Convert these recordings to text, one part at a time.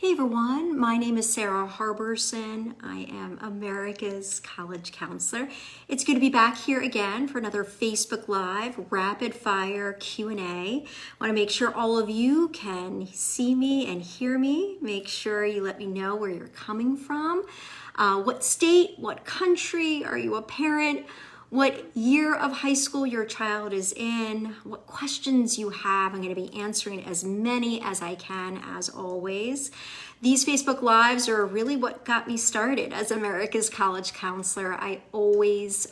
Hey everyone, my name is Sara Harberson. I am America's college counselor. It's good to be back here again for another Facebook Live rapid fire Q&A. I want to make sure all of you can see me and hear me. Make sure you let me know where you're coming from. What state, what country, are you a parent? What year of high school your child is in, what questions you have. I'm going to be answering as many as I can, as always. These Facebook Lives are really what got me started as America's college counselor. I always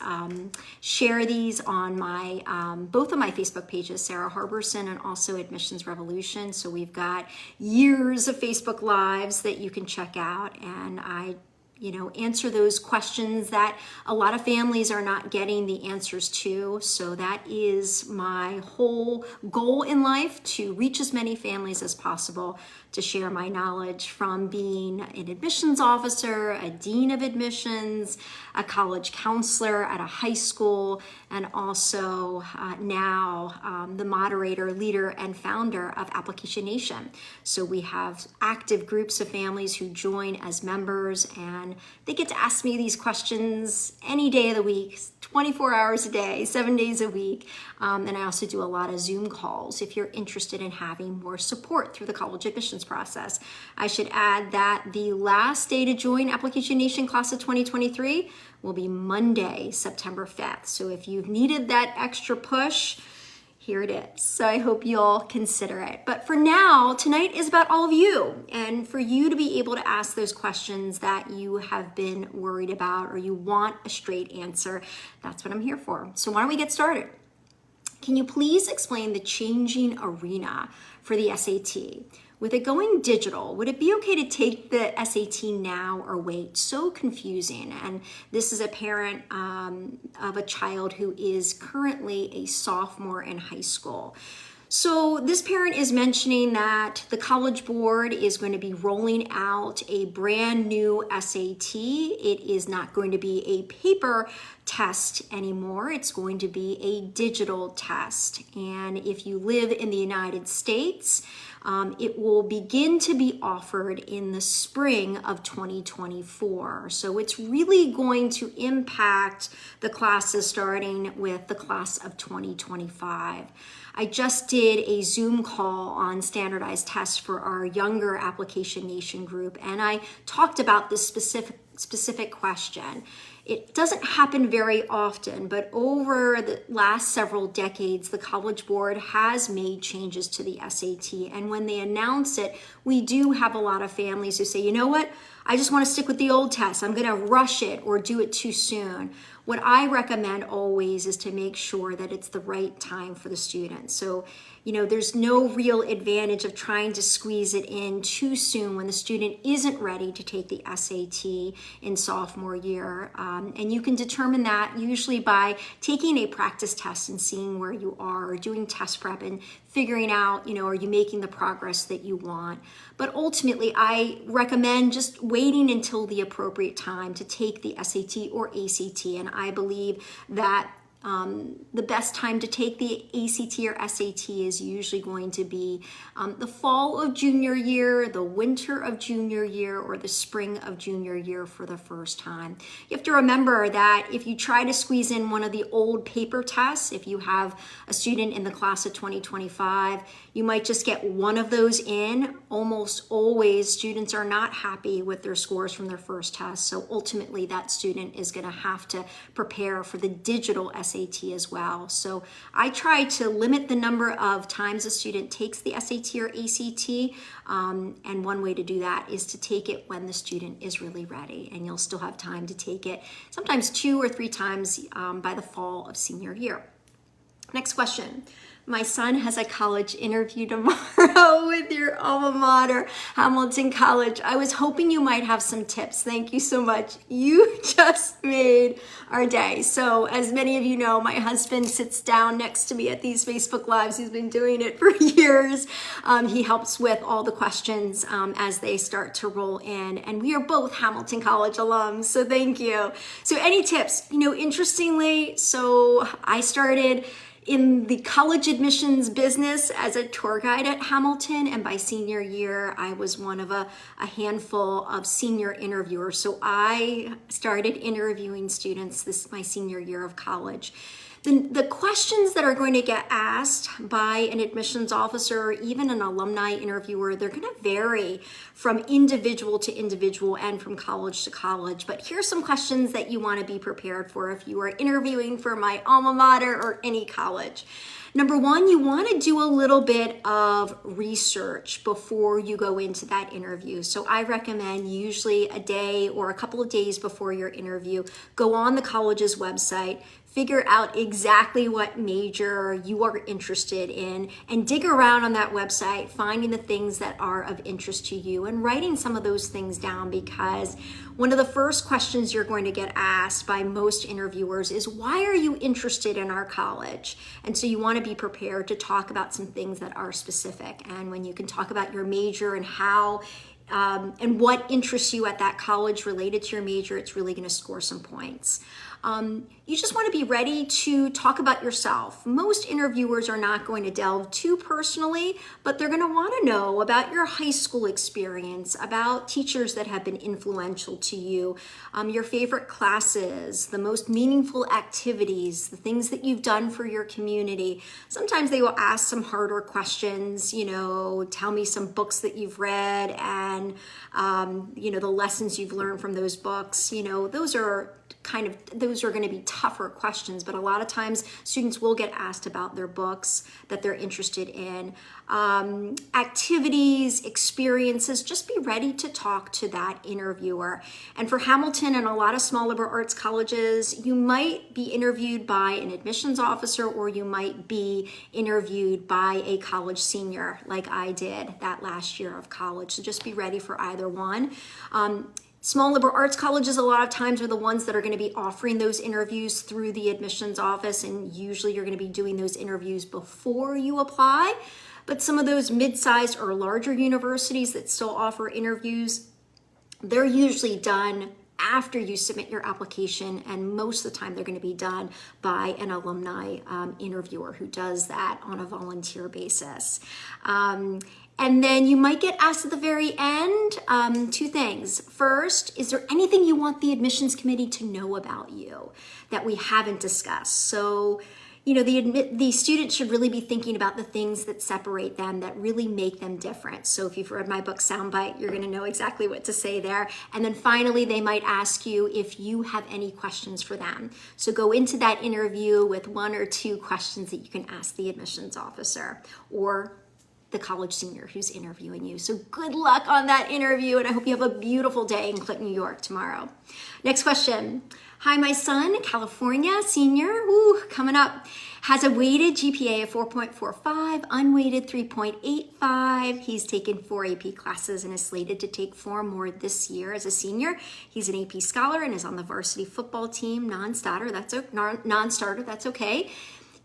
share these on my both of my Facebook pages, Sara Harberson and also Admissions Revolution. So we've got years of Facebook Lives that you can check out, and I answer those questions that a lot of families are not getting the answers to. So that is my whole goal in life, to reach as many families as possible, to share my knowledge from being an admissions officer, a dean of admissions, a college counselor at a high school, and also now the moderator, leader, and founder of Application Nation. So we have active groups of families who join as members, and they get to ask me these questions any day of the week, 24 hours a day, 7 days a week. And I also do a lot of Zoom calls if you're interested in having more support through the college admissions process. I should add that the last day to join Application Nation class of 2023 will be Monday, September 5th. So if you've needed that extra push, here it is. So I hope you'll consider it. But for now, tonight is about all of you, and for you to be able to ask those questions that you have been worried about or you want a straight answer. That's what I'm here for. So why don't we get started? Can you please explain the changing arena for the SAT? With it going digital, would it be okay to take the SAT now or wait? So confusing. And this is a parent of a child who is currently a sophomore in high school. So this parent is mentioning that the College Board is going to be rolling out a brand new SAT. It is not going to be a paper test anymore. It's going to be a digital test. And if you live in the United States, it will begin to be offered in the spring of 2024. So it's really going to impact the classes starting with the class of 2025. I just did a Zoom call on standardized tests for our younger Application Nation group, and I talked about this specific question. It doesn't happen very often, but over the last several decades, the College Board has made changes to the SAT. And when they announce it, we do have a lot of families who say, you know what, I just want to stick with the old test. I'm going to rush it or do it too soon. What I recommend always is to make sure that it's the right time for the student. So, there's no real advantage of trying to squeeze it in too soon when the student isn't ready to take the SAT in sophomore year. And you can determine that usually by taking a practice test and seeing where you are, or doing test prep and figuring out, are you making the progress that you want? But ultimately, I recommend just waiting until the appropriate time to take the SAT or ACT. And I believe that the best time to take the ACT or SAT is usually going to be the fall of junior year, the winter of junior year, or the spring of junior year for the first time. You have to remember that if you try to squeeze in one of the old paper tests, if you have a student in the class of 2025, you might just get one of those in. Almost always, students are not happy with their scores from their first test. So ultimately, that student is going to have to prepare for the digital SAT as well. So I try to limit the number of times a student takes the SAT or ACT. And one way to do that is to take it when the student is really ready. And you'll still have time to take it sometimes 2 or 3 times by the fall of senior year. Next question. My son has a college interview tomorrow with your alma mater, Hamilton College. I was hoping you might have some tips. Thank you so much. You just made our day. So as many of you know, my husband sits down next to me at these Facebook Lives. He's been doing it for years. He helps with all the questions as they start to roll in. And we are both Hamilton College alums, so thank you. So any tips? Interestingly, so I started in the college admissions business as a tour guide at Hamilton, and by senior year, I was one of a handful of senior interviewers. So I started interviewing students my senior year of college. The questions that are going to get asked by an admissions officer or even an alumni interviewer, they're going to vary from individual to individual and from college to college. But here's some questions that you want to be prepared for if you are interviewing for my alma mater or any college. Number one, you want to do a little bit of research before you go into that interview. So I recommend usually a day or a couple of days before your interview, go on the college's website, figure out exactly what major you are interested in, and dig around on that website, finding the things that are of interest to you and writing some of those things down, because one of the first questions you're going to get asked by most interviewers is, why are you interested in our college? And so you want to be prepared to talk about some things that are specific. And when you can talk about your major and how and what interests you at that college related to your major, it's really going to score some points. You just want to be ready to talk about yourself. Most interviewers are not going to delve too personally, but they're going to want to know about your high school experience, about teachers that have been influential to you, your favorite classes, the most meaningful activities, the things that you've done for your community. Sometimes they will ask some harder questions, tell me some books that you've read and, the lessons you've learned from those books. Those are going to be tougher questions, but a lot of times students will get asked about their books that they're interested in. Activities, experiences, just be ready to talk to that interviewer. And for Hamilton and a lot of small liberal arts colleges, you might be interviewed by an admissions officer or you might be interviewed by a college senior like I did that last year of college. So just be ready for either one. Small liberal arts colleges a lot of times are the ones that are going to be offering those interviews through the admissions office, and usually you're going to be doing those interviews before you apply. But some of those mid-sized or larger universities that still offer interviews, they're usually done after you submit your application, and most of the time they're going to be done by an alumni interviewer who does that on a volunteer basis. And then you might get asked at the very end, two things. First, is there anything you want the admissions committee to know about you that we haven't discussed? So, the students should really be thinking about the things that separate them, that really make them different. So if you've read my book, SOUNDBITE, you're going to know exactly what to say there. And then finally, they might ask you if you have any questions for them. So go into that interview with one or two questions that you can ask the admissions officer or the college senior who's interviewing you. So good luck on that interview, and I hope you have a beautiful day in Clinton, New York tomorrow. Next question. Hi, my son, California, senior, coming up, has a weighted GPA of 4.45, unweighted 3.85. He's taken 4 AP classes and is slated to take 4 more this year as a senior. He's an AP scholar and is on the varsity football team, non-starter, that's okay.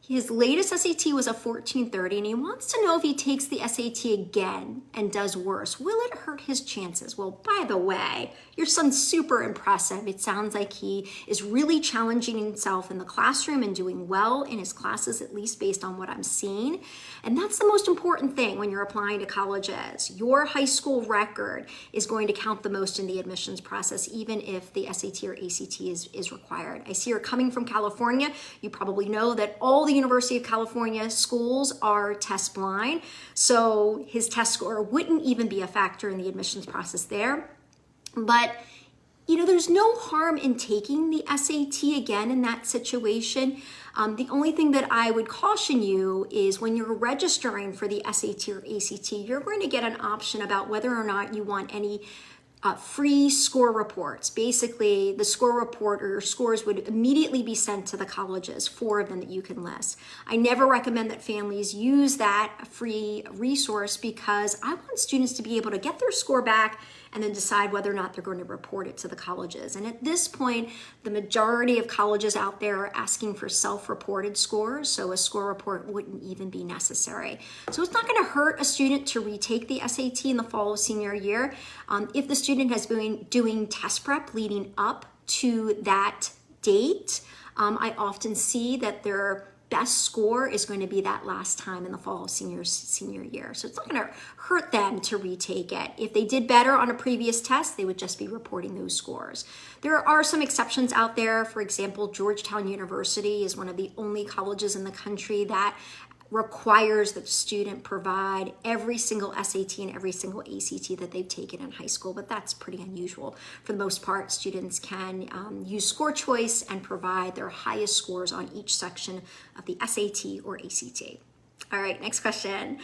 His latest SAT was a 1430, and he wants to know if he takes the SAT again and does worse, will it hurt his chances? Well, by the way, your son's super impressive. It sounds like he is really challenging himself in the classroom and doing well in his classes, at least based on what I'm seeing. And that's the most important thing when you're applying to colleges. Your high school record is going to count the most in the admissions process, even if the SAT or ACT is required. I see you're coming from California. You probably know that all the University of California schools are test blind, so his test score wouldn't even be a factor in the admissions process there. But there's no harm in taking the SAT again in that situation. The only thing that I would caution you is when you're registering for the SAT or ACT, you're going to get an option about whether or not you want any free score reports. Basically, the score report or your scores would immediately be sent to the colleges, 4 of them that you can list. I never recommend that families use that free resource because I want students to be able to get their score back and then decide whether or not they're going to report it to the colleges. And at this point, the majority of colleges out there are asking for self-reported scores, so a score report wouldn't even be necessary. So it's not going to hurt a student to retake the SAT in the fall of senior year. If the student has been doing test prep leading up to that date, I often see that they're best score is going to be that last time in the fall of senior year. So it's not going to hurt them to retake it. If they did better on a previous test, they would just be reporting those scores. There are some exceptions out there. For example, Georgetown University is one of the only colleges in the country that requires that the student provide every single SAT and every single ACT that they've taken in high school, but that's pretty unusual. For the most part, students can use score choice and provide their highest scores on each section of the SAT or ACT. All right, next question.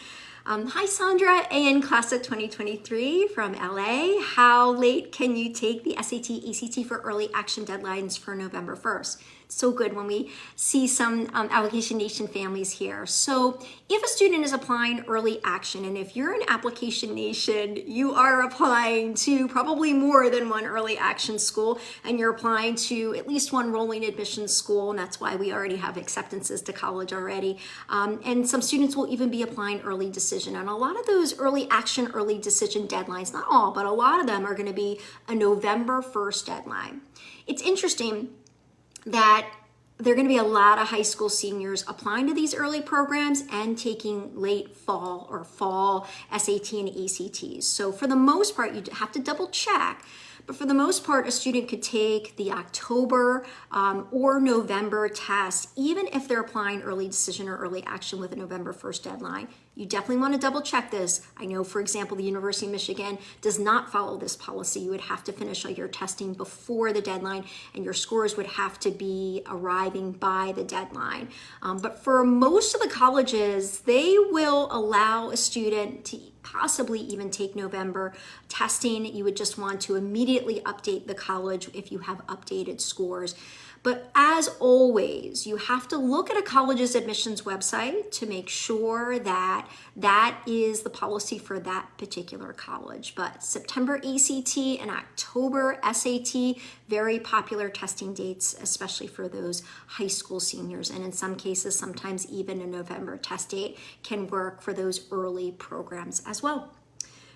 Hi Sandra, AN class of 2023 from LA. How late can you take the SAT, ACT for early action deadlines for November 1st? So good when we see some Application Nation families here. So if a student is applying early action, and if you're an Application Nation, you are applying to probably more than one early action school, and you're applying to at least one rolling admissions school, and that's why we already have acceptances to college already. And some students will even be applying early decision. And a lot of those early action, early decision deadlines, not all, but a lot of them are gonna be a November 1st deadline. It's interesting that there are going to be a lot of high school seniors applying to these early programs and taking late fall or fall SAT and ACTs. So for the most part, you have to double check. But for the most part, a student could take the October or November test, even if they're applying early decision or early action with a November 1st deadline. You definitely want to double check this. I know, for example, the University of Michigan does not follow this policy. You would have to finish all your testing before the deadline, and your scores would have to be arriving by the deadline. But for most of the colleges, they will allow a student to possibly even take November testing. You would just want to immediately update the college if you have updated scores. But as always, you have to look at a college's admissions website to make sure that that is the policy for that particular college. But September ACT and October SAT, very popular testing dates, especially for those high school seniors. And in some cases, sometimes even a November test date can work for those early programs as well.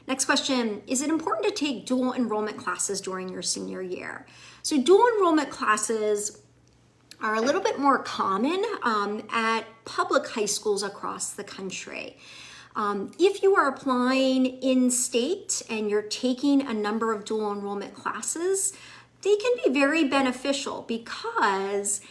Next question, is it important to take dual enrollment classes during your senior year? So dual enrollment classes are a little bit more common at public high schools across the country. If you are applying in state and you're taking a number of dual enrollment classes, they can be very beneficial because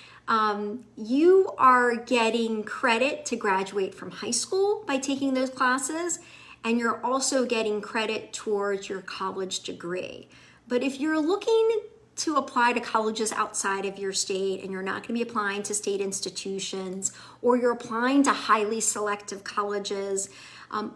you are getting credit to graduate from high school by taking those classes, and you're also getting credit towards your college degree. But if you're looking to apply to colleges outside of your state and you're not going to be applying to state institutions, or you're applying to highly selective colleges,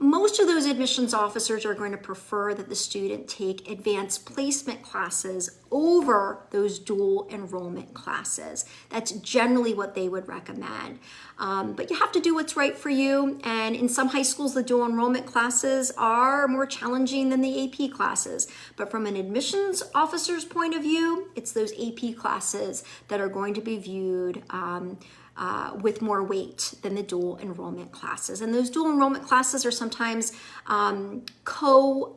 most of those admissions officers are going to prefer that the student take advanced placement classes over those dual enrollment classes. That's generally what they would recommend. But you have to do what's right for you. And in some high schools, the dual enrollment classes are more challenging than the AP classes. But from an admissions officer's point of view, it's those AP classes that are going to be viewed with more weight than the dual enrollment classes. And those dual enrollment classes are sometimes co-offered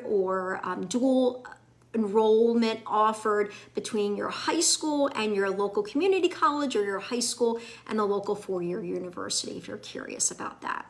or dual enrollment offered between your high school and your local community college, or your high school and the local four-year university, if you're curious about that.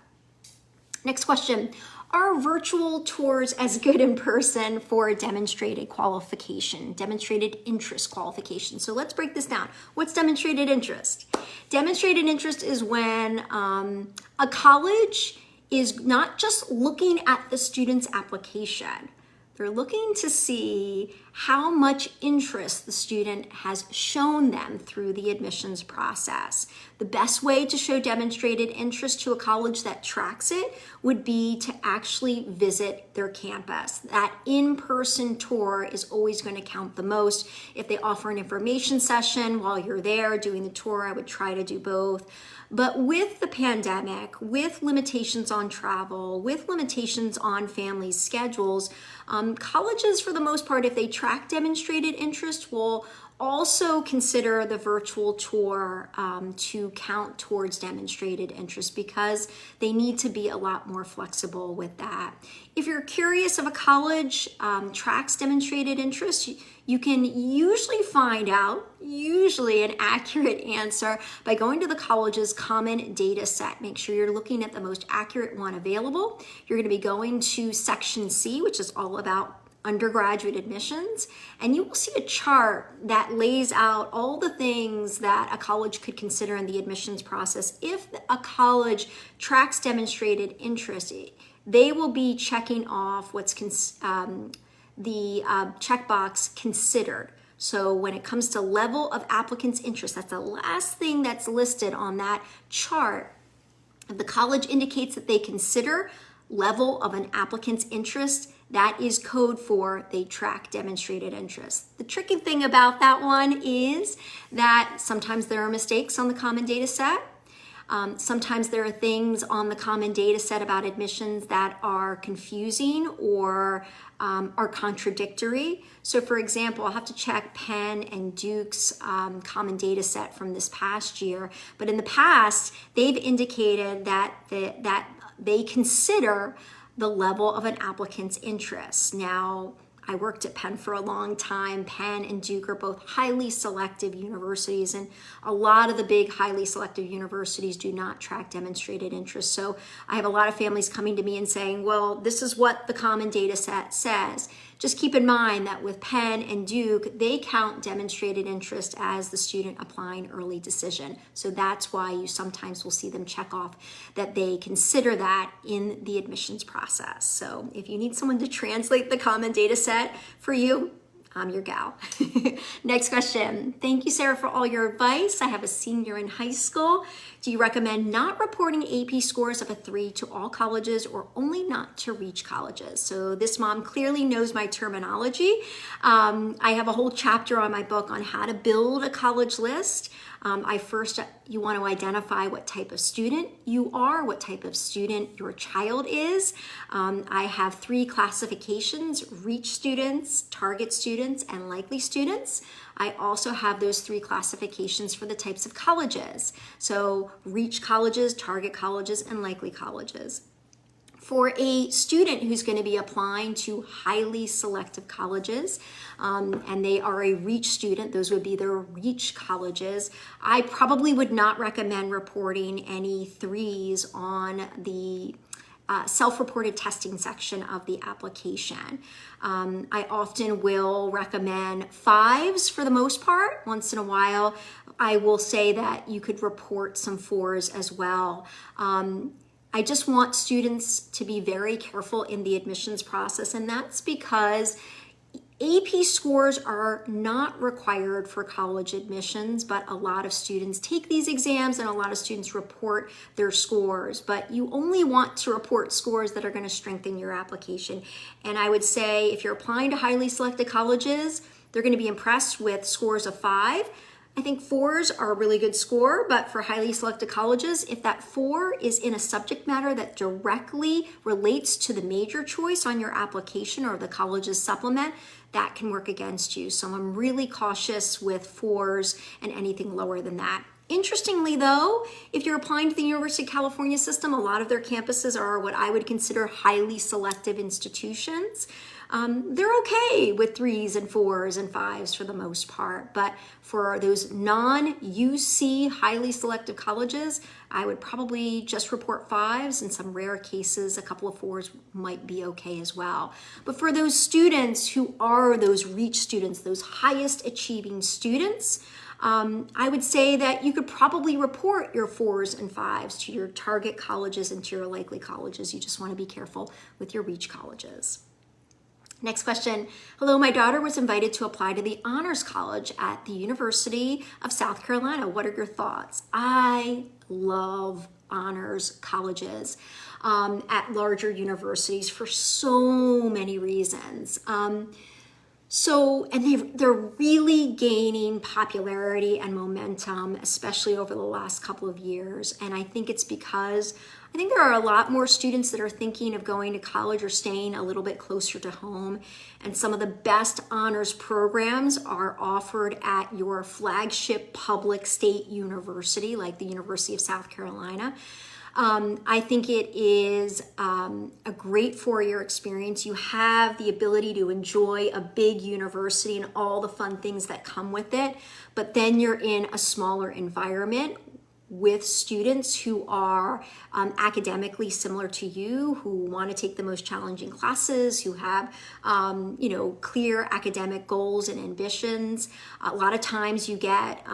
Next question, are virtual tours as good in person for a demonstrated qualification, demonstrated interest qualification? So let's break this down. What's demonstrated interest? Demonstrated interest is when a college is not just looking at the student's application. They're looking to see how much interest the student has shown them through the admissions process. The best way to show demonstrated interest to a college that tracks it would be to actually visit their campus. That in-person tour is always going to count the most. If they offer an information session while you're there doing the tour, I would try to do both. But with the pandemic, with limitations on travel, with limitations on families' schedules, colleges, for the most part, if they track demonstrated interest, will Also consider the virtual tour to count towards demonstrated interest, because they need to be a lot more flexible with that. If you're curious if a college tracks demonstrated interest, you can usually find out, an accurate answer by going to the college's common data set. Make sure you're looking at the most accurate one available. You're going to be going to section C, which is all about undergraduate admissions, and you will see a chart that lays out all the things that a college could consider in the admissions process. If a college tracks demonstrated interest, they will be checking off what's the checkbox considered. So when it comes to level of applicants' interest, that's the last thing that's listed on that chart. If the college indicates that they consider level of an applicant's interest, that is code for they track demonstrated interest. The tricky thing about that one is that sometimes there are mistakes on the common data set. Sometimes there are things on the common data set about admissions that are confusing or are contradictory. So for example, I'll have to check Penn and Duke's common data set from this past year. But in the past, they've indicated that they consider the level of an applicant's interest. Now, I worked at Penn for a long time. Penn and Duke are both highly selective universities, and a lot of the big highly selective universities do not track demonstrated interest. So I have a lot of families coming to me and saying, well, this is what the common data set says. Just keep in mind that with Penn and Duke, they count demonstrated interest as the student applying early decision. So that's why you sometimes will see them check off that they consider that in the admissions process. So if you need someone to translate the common data set for you, I'm your gal. Next question. Thank you, Sarah, for all your advice. I have a senior in high school. Do you recommend not reporting AP scores of a 3 to all colleges, or only not to reach colleges? So this mom clearly knows my terminology. I have a whole chapter on my book on how to build a college list. You want to identify what type of student you are, what type of student your child is. I have 3 classifications: reach students, target students, and likely students. I also have those 3 classifications for the types of colleges. So reach colleges, target colleges, and likely colleges. For a student who's going to be applying to highly selective colleges, and they are a reach student, those would be their reach colleges, I probably would not recommend reporting any 3s on the self-reported testing section of the application. I often will recommend 5s for the most part. Once in a while, I will say that you could report some 4s as well. I just want students to be very careful in the admissions process, and that's because AP scores are not required for college admissions, but a lot of students take these exams and a lot of students report their scores. But you only want to report scores that are going to strengthen your application. And I would say if you're applying to highly selected colleges, they're going to be impressed with scores of 5. I think 4s are a really good score, but for highly selected colleges, if that 4 is in a subject matter that directly relates to the major choice on your application or the college's supplement, that can work against you. So I'm really cautious with 4s and anything lower than that. Interestingly though, if you're applying to the University of California system, a lot of their campuses are what I would consider highly selective institutions. They're okay with 3s and 4s and 5s for the most part, but for those non-UC highly selective colleges, I would probably just report 5s. In some rare cases, a couple of 4s might be okay as well. But for those students who are those reach students, those highest achieving students, I would say that you could probably report your 4s and 5s to your target colleges and to your likely colleges. You just want to be careful with your reach colleges. Next question. Hello, my daughter was invited to apply to the Honors College at the University of South Carolina. What are your thoughts? I love honors colleges at larger universities for so many reasons. So, and they're really gaining popularity and momentum, especially over the last couple of years. And I think it's because I think there are a lot more students that are thinking of going to college or staying a little bit closer to home. And some of the best honors programs are offered at your flagship public state university, like the University of South Carolina. I think it is a great four-year experience. You have the ability to enjoy a big university and all the fun things that come with it, but then you're in a smaller environment with students who are academically similar to you, who want to take the most challenging classes, who have clear academic goals and ambitions. A lot of times you get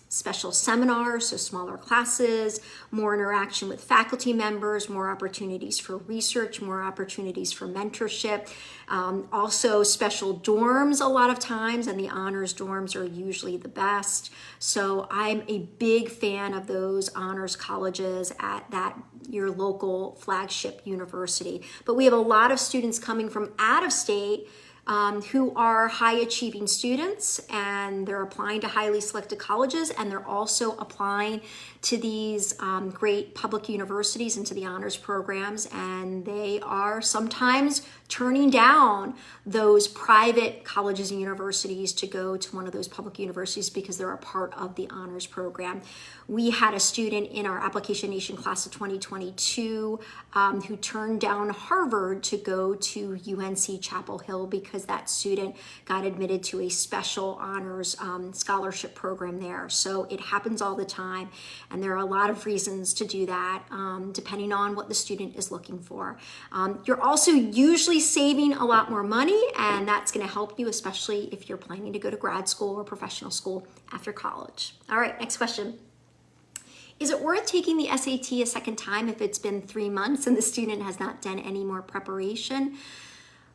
special seminars, so smaller classes, more interaction with faculty members, more opportunities for research, more opportunities for mentorship. Also special dorms a lot of times, and the honors dorms are usually the best. So I'm a big fan of those honors colleges at your local flagship university. But we have a lot of students coming from out of state who are high achieving students, and they're applying to highly selected colleges, and they're also applying to these great public universities and to the honors programs, and they are sometimes turning down those private colleges and universities to go to one of those public universities because they're a part of the honors program. We had a student in our Application Nation class of 2022 who turned down Harvard to go to UNC Chapel Hill because that student got admitted to a special honors scholarship program there. So it happens all the time, and there are a lot of reasons to do that depending on what the student is looking for. You're also usually saving a lot more money, and that's going to help you, especially if you're planning to go to grad school or professional school after college. All right, next question. Is it worth taking the SAT a second time if it's been 3 months and the student has not done any more preparation?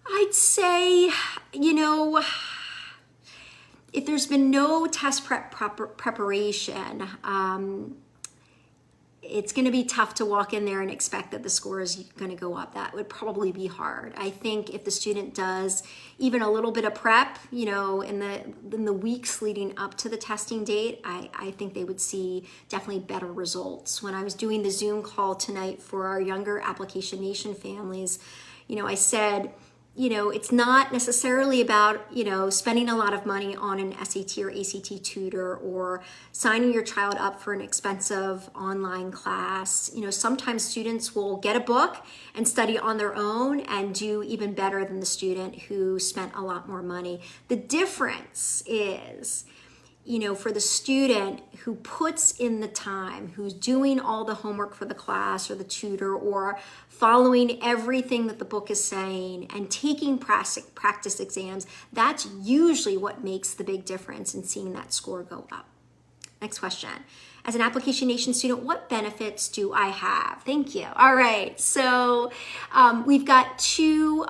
I'd say, if there's been no test preparation, it's going to be tough to walk in there and expect that the score is going to go up. That would probably be hard. I think if the student does even a little bit of prep, in the weeks leading up to the testing date, I think they would see definitely better results. When I was doing the Zoom call tonight for our younger Application Nation families, I said, it's not necessarily about, spending a lot of money on an SAT or ACT tutor or signing your child up for an expensive online class. Sometimes students will get a book and study on their own and do even better than the student who spent a lot more money. The difference is, for the student who puts in the time, who's doing all the homework for the class or the tutor, or following everything that the book is saying and taking practice exams, that's usually what makes the big difference in seeing that score go up. Next question. As an Application Nation student, what benefits do I have? Thank you. All right, so we've got two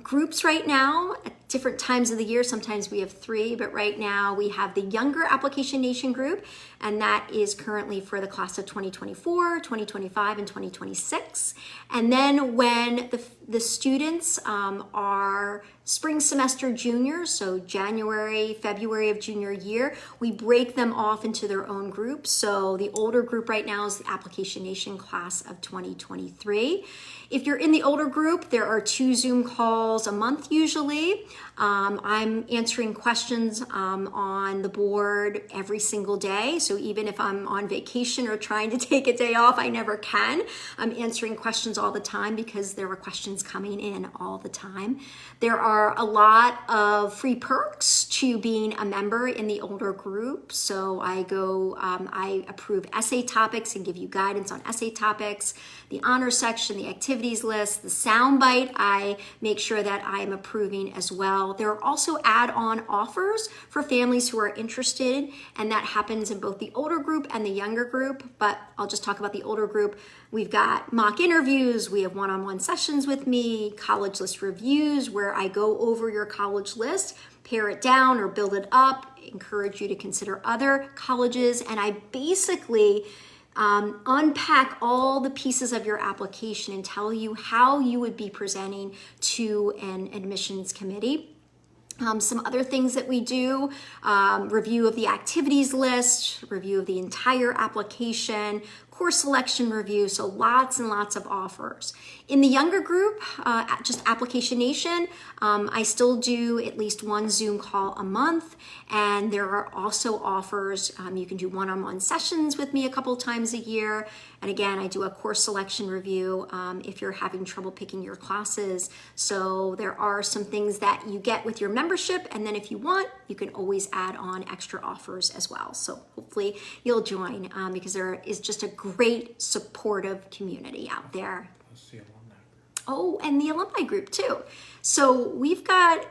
groups right now at different times of the year. Sometimes we have three, but right now we have the younger Application Nation group, and that is currently for the class of 2024, 2025, and 2026. And then when the students are spring semester juniors, so January, February of junior year, we break them off into their own groups. So the older group right now is the Application Nation class of 2023. If you're in the older group, there are 2 Zoom calls a month usually. I'm answering questions on the board every single day. So even if I'm on vacation or trying to take a day off, I never can. I'm answering questions all the time because there are questions coming in all the time. There are a lot of free perks to being a member in the older group. So I approve essay topics and give you guidance on essay topics, the honor section, the activities list, the SOUNDBITE, I make sure that I am approving as well. There are also add-on offers for families who are interested, and that happens in both the older group and the younger group, but I'll just talk about the older group. We've got mock interviews, we have one-on-one sessions with me, college list reviews where I go over your college list, pare it down or build it up, encourage you to consider other colleges, and I basically unpack all the pieces of your application and tell you how you would be presenting to an admissions committee. Some other things that we do, review of the activities list, review of the entire application, course selection review, so lots and lots of offers. In the younger group, just Application Nation, I still do at least one Zoom call a month, and there are also offers. You can do one-on-one sessions with me a couple times a year, and again, I do a course selection review if you're having trouble picking your classes. So there are some things that you get with your membership, and then if you want, you can always add on extra offers as well. So hopefully you'll join because there is just a great supportive community out there. Oh, and the alumni group too. So we've got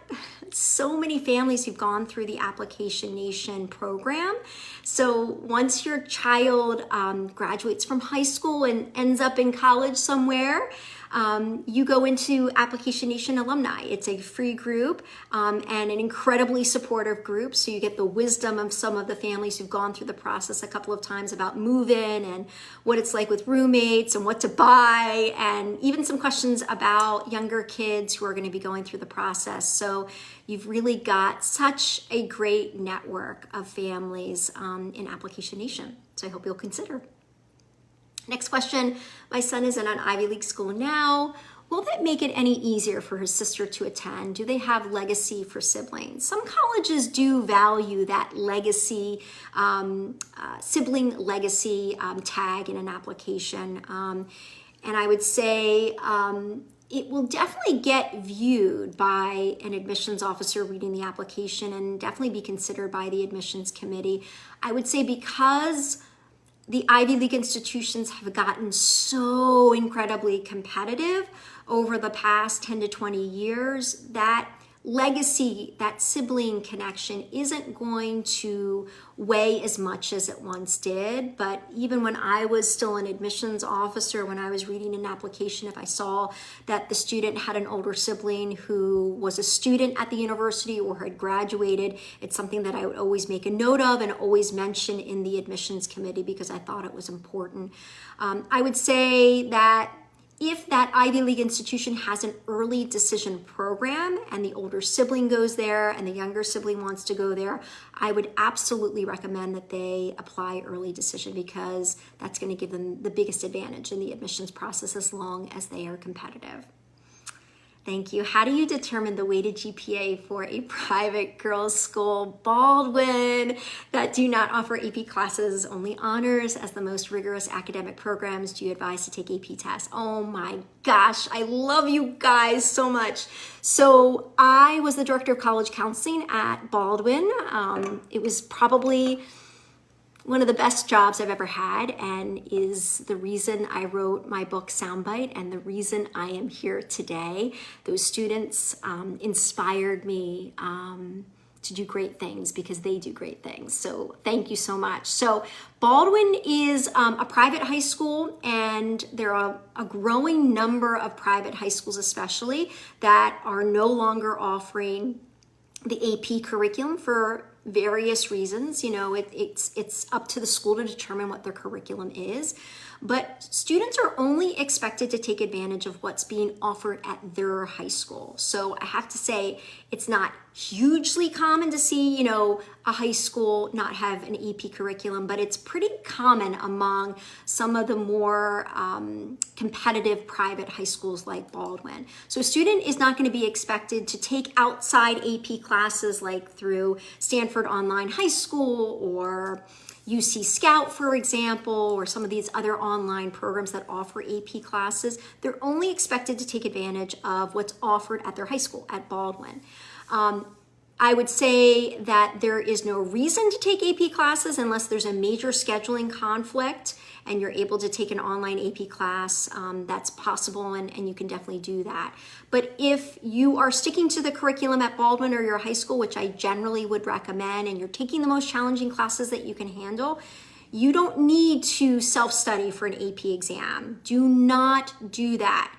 so many families who've gone through the Application Nation program. So once your child graduates from high school and ends up in college somewhere, you go into Application Nation Alumni. It's a free group and an incredibly supportive group. So you get the wisdom of some of the families who've gone through the process a couple of times about move-in and what it's like with roommates and what to buy, and even some questions about younger kids who are going to be going through the process. So you've really got such a great network of families in Application Nation. So I hope you'll consider. Next question, my son is in an Ivy League school now. Will that make it any easier for his sister to attend? Do they have legacy for siblings? Some colleges do value that legacy, sibling legacy tag in an application. And I would say it will definitely get viewed by an admissions officer reading the application and definitely be considered by the admissions committee. I would say because the Ivy League institutions have gotten so incredibly competitive over the past 10 to 20 years, that legacy, that sibling connection isn't going to weigh as much as it once did. But even when I was still an admissions officer, when I was reading an application, if I saw that the student had an older sibling who was a student at the university or had graduated, it's something that I would always make a note of and always mention in the admissions committee because I thought it was important. I would say that if that Ivy League institution has an early decision program and the older sibling goes there and the younger sibling wants to go there, I would absolutely recommend that they apply early decision because that's going to give them the biggest advantage in the admissions process as long as they are competitive. Thank you. How do you determine the weighted GPA for a private girls' school, Baldwin, that do not offer AP classes, only honors as the most rigorous academic programs? Do you advise to take AP tests? Oh my gosh, I love you guys so much. So I was the director of college counseling at Baldwin. It was probably one of the best jobs I've ever had and is the reason I wrote my book SOUNDBITE and the reason I am here today. Those students inspired me to do great things because they do great things. So thank you so much. So Baldwin is a private high school, and there are a growing number of private high schools especially that are no longer offering the AP curriculum for various reasons. You know, it's up to the school to determine what their curriculum is, but students are only expected to take advantage of what's being offered at their high school. So I have to say it's not hugely common to see, you know, a high school not have an AP curriculum, but it's pretty common among some of the more competitive private high schools like Baldwin. So a student is not going to be expected to take outside AP classes like through Stanford Online High School or UC Scout, for example, or some of these other online programs that offer AP classes. They're only expected to take advantage of what's offered at their high school, at Baldwin. I would say that there is no reason to take AP classes unless there's a major scheduling conflict and you're able to take an online AP class. That's possible, and you can definitely do that. But if you are sticking to the curriculum at Baldwin or your high school, which I generally would recommend, and you're taking the most challenging classes that you can handle, you don't need to self-study for an AP exam. Do not do that.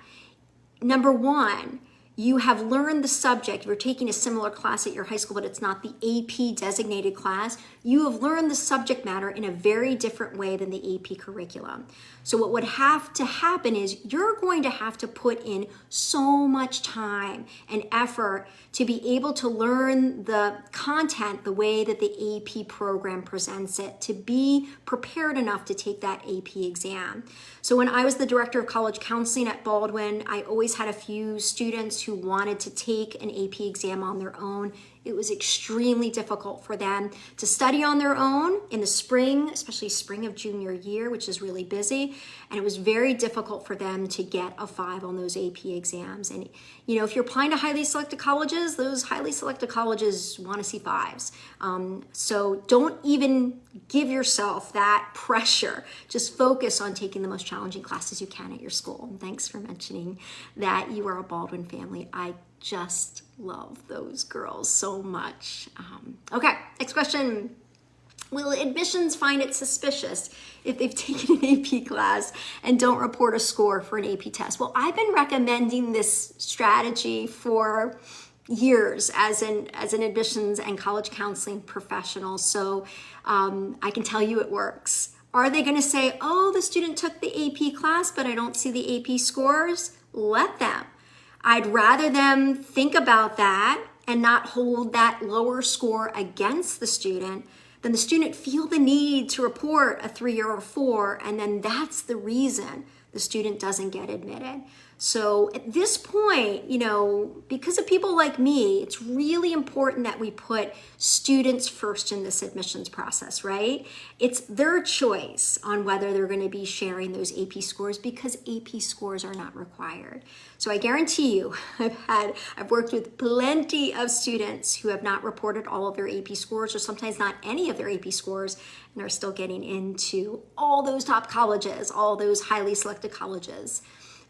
Number one, you have learned the subject. You're taking a similar class at your high school, but it's not the AP designated class. You have learned the subject matter in a very different way than the AP curriculum. So what would have to happen is you're going to have to put in so much time and effort to be able to learn the content the way that the AP program presents it, to be prepared enough to take that AP exam. So when I was the director of college counseling at Baldwin, I always had a few students who wanted to take an AP exam on their own. It was extremely difficult for them to study on their own in the spring, especially spring of junior year, which is really busy. And it was very difficult for them to get a 5 on those AP exams. And, you know, if you're applying to highly selected colleges, those highly selected colleges want to see 5s. So don't even give yourself that pressure. Just focus on taking the most challenging classes you can at your school. And thanks for mentioning that you are a Baldwin family. I just love those girls so much. Okay, next question. Will admissions find it suspicious if they've taken an AP class and don't report a score for an AP test? Well, I've been recommending this strategy for years as an admissions and college counseling professional, so I can tell you it works. Are they going to say, oh, the student took the AP class, but I don't see the AP scores? Let them. I'd rather them think about that and not hold that lower score against the student than the student feel the need to report a 3 or a 4, and then that's the reason the student doesn't get admitted. So at this point, you know, because of people like me, it's really important that we put students first in this admissions process, right? It's their choice on whether they're going to be sharing those AP scores, because AP scores are not required. So I guarantee you, I've worked with plenty of students who have not reported all of their AP scores, or sometimes not any of their AP scores, and are still getting into all those top colleges, all those highly selected colleges.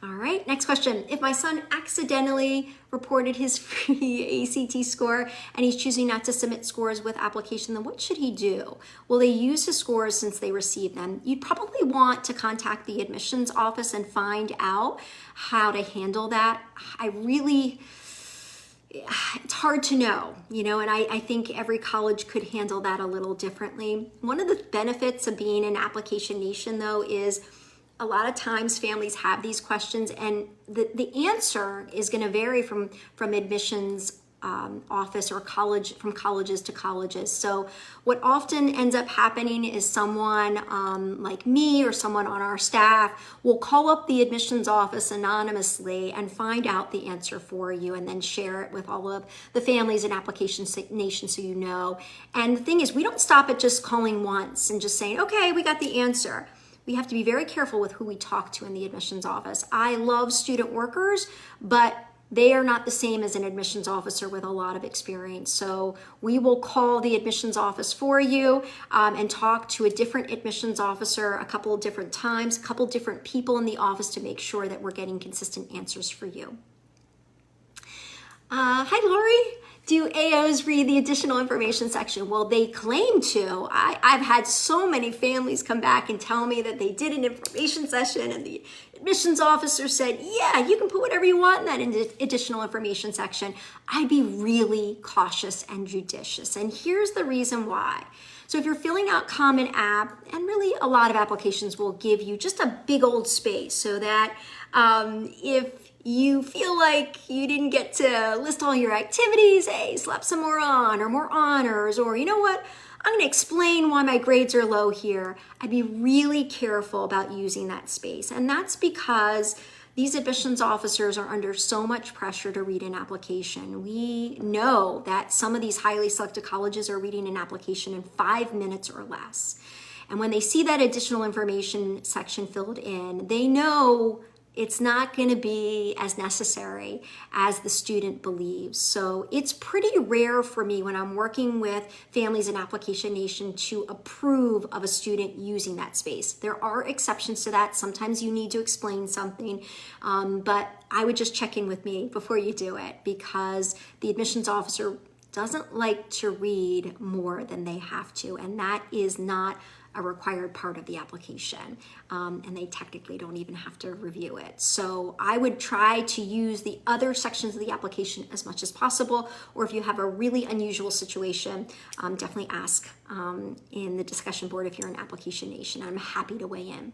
All right, next question. If my son accidentally reported his free ACT score and he's choosing not to submit scores with application, then what should he do? Will they use his scores since they received them? You'd probably want to contact the admissions office and find out how to handle that. It's hard to know, you know, and I think every college could handle that a little differently. One of the benefits of being an application nation, though, is a lot of times families have these questions, and the answer is going to vary from admissions office or college, from colleges to colleges. So what often ends up happening is someone like me or someone on our staff will call up the admissions office anonymously and find out the answer for you, and then share it with all of the families in Application Nation, so you know. And the thing is, we don't stop at just calling once and just saying, okay, we got the answer. We have to be very careful with who we talk to in the admissions office. I love student workers, but they are not the same as an admissions officer with a lot of experience. So we will call the admissions office for you and talk to a different admissions officer a couple of different times, a couple of different people in the office, to make sure that we're getting consistent answers for you. Hi, Lori. Do AOs read the additional information section? Well, they claim to. I've had so many families come back and tell me that they did an information session and the admissions officer said, yeah, you can put whatever you want in that additional information section. I'd be really cautious and judicious. And here's the reason why. So if you're filling out Common App, and really a lot of applications will give you just a big old space, so that if you feel like you didn't get to list all your activities, hey, slap some more on, or more honors, or you know what, I'm going to explain why my grades are low here. I'd be really careful about using that space. And that's because these admissions officers are under so much pressure to read an application. We know that some of these highly selected colleges are reading an application in 5 minutes or less. And when they see that additional information section filled in, they know it's not going to be as necessary as the student believes. So it's pretty rare for me when I'm working with families in Application Nation to approve of a student using that space. There are exceptions to that. Sometimes you need to explain something, but I would just check in with me before you do it, because the admissions officer doesn't like to read more than they have to, and that is not a required part of the application, and they technically don't even have to review it. So I would try to use the other sections of the application as much as possible, or if you have a really unusual situation, definitely ask in the discussion board if you're in Application Nation. I'm happy to weigh in.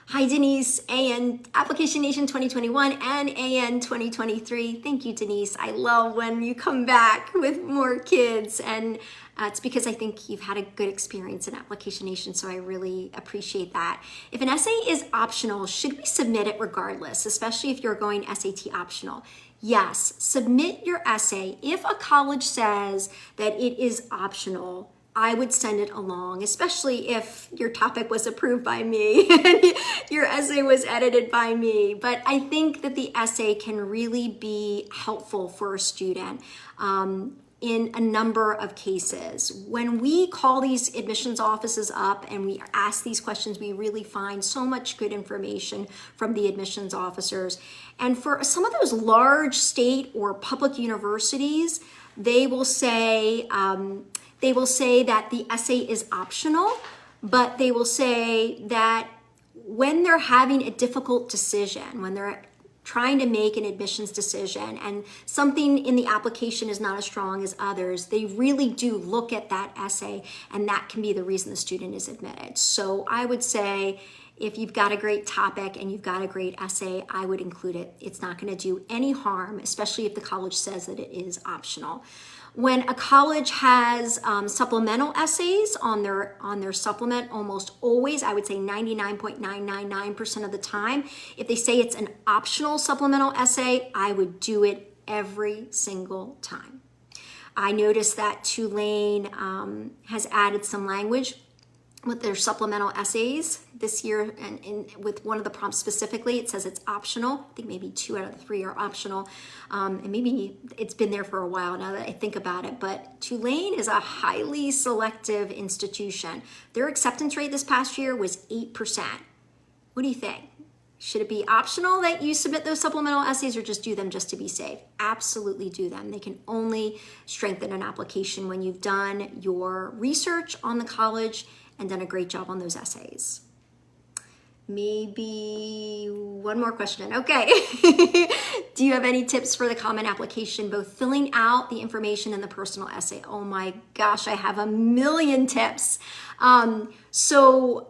Hi Denise, AN Application Nation 2021 and AN 2023. Thank you, Denise. I love when you come back with more kids, and it's because I think you've had a good experience in Application Nation, so I really appreciate that. If an essay is optional, should we submit it regardless, especially if you're going SAT optional? Yes, submit your essay. If a college says that it is optional, I would send it along, especially if your topic was approved by me and your essay was edited by me. But I think that the essay can really be helpful for a student in a number of cases. When we call these admissions offices up and we ask these questions, we really find so much good information from the admissions officers. And for some of those large state or public universities, they will say that the essay is optional, but they will say that when they're having a difficult decision, when they're trying to make an admissions decision and something in the application is not as strong as others, they really do look at that essay, and that can be the reason the student is admitted. So I would say if you've got a great topic and you've got a great essay, I would include it. It's not going to do any harm, especially if the college says that it is optional. When a college has supplemental essays on their supplement, almost always, I would say 99.999% of the time, if they say it's an optional supplemental essay, I would do it every single time. I noticed that Tulane has added some language with their supplemental essays this year, and with one of the prompts specifically, it says it's optional. I think maybe 2 out of the 3 are optional, and maybe it's been there for a while now that I think about it, but Tulane is a highly selective institution. Their acceptance rate this past year was 8%. What do you think? Should it be optional that you submit those supplemental essays, or just do them just to be safe? Absolutely do them. They can only strengthen an application when you've done your research on the college and done a great job on those essays. Maybe one more question. Okay. Do you have any tips for the common application, both filling out the information and the personal essay? Oh my gosh, I have a million tips. So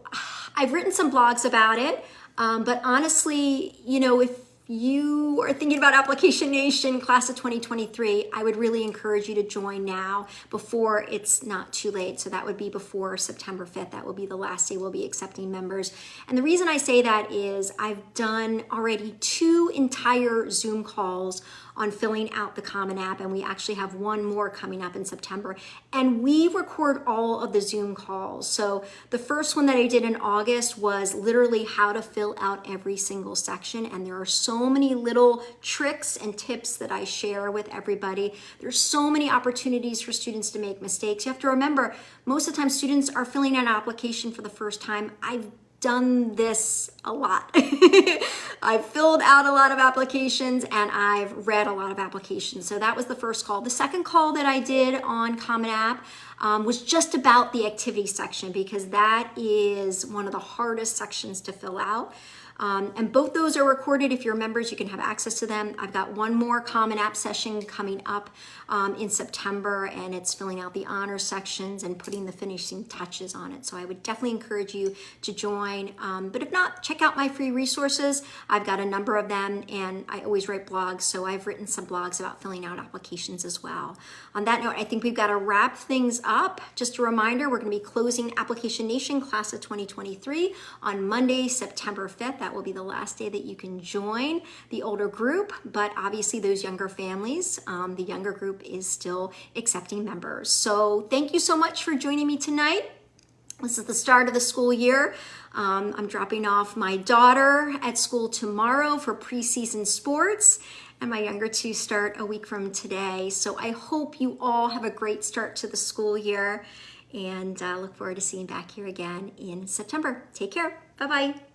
I've written some blogs about it, but honestly, if you are thinking about Application Nation class of 2023, I would really encourage you to join now before it's not too late. So that would be before September 5th. That will be the last day we'll be accepting members. And the reason I say that is I've done already 2 entire Zoom calls on filling out the Common App, and we actually have one more coming up in September. And we record all of the Zoom calls. So the first one that I did in August was literally how to fill out every single section, and there are so many little tricks and tips that I share with everybody. There's so many opportunities for students to make mistakes. You have to remember, most of the time students are filling out an application for the first time. I've done this a lot. I've filled out a lot of applications and I've read a lot of applications. So that was the first call. The second call that I did on Common App was just about the activity section, because that is one of the hardest sections to fill out. And both those are recorded. If you're members, you can have access to them. I've got one more Common App session coming up in September, and it's filling out the honor sections and putting the finishing touches on it. So I would definitely encourage you to join. But if not, check out my free resources. I've got a number of them, and I always write blogs. So I've written some blogs about filling out applications as well. On that note, I think we've got to wrap things up. Just a reminder, we're going to be closing Application Nation class of 2023 on Monday, September 5th. That will be the last day that you can join the older group, but obviously those younger families, the younger group is still accepting members. So thank you so much for joining me tonight. This is the start of the school year. I'm dropping off my daughter at school tomorrow for preseason sports, and my younger 2 start a week from today. So I hope you all have a great start to the school year, and look forward to seeing you back here again in September. Take care. Bye-bye.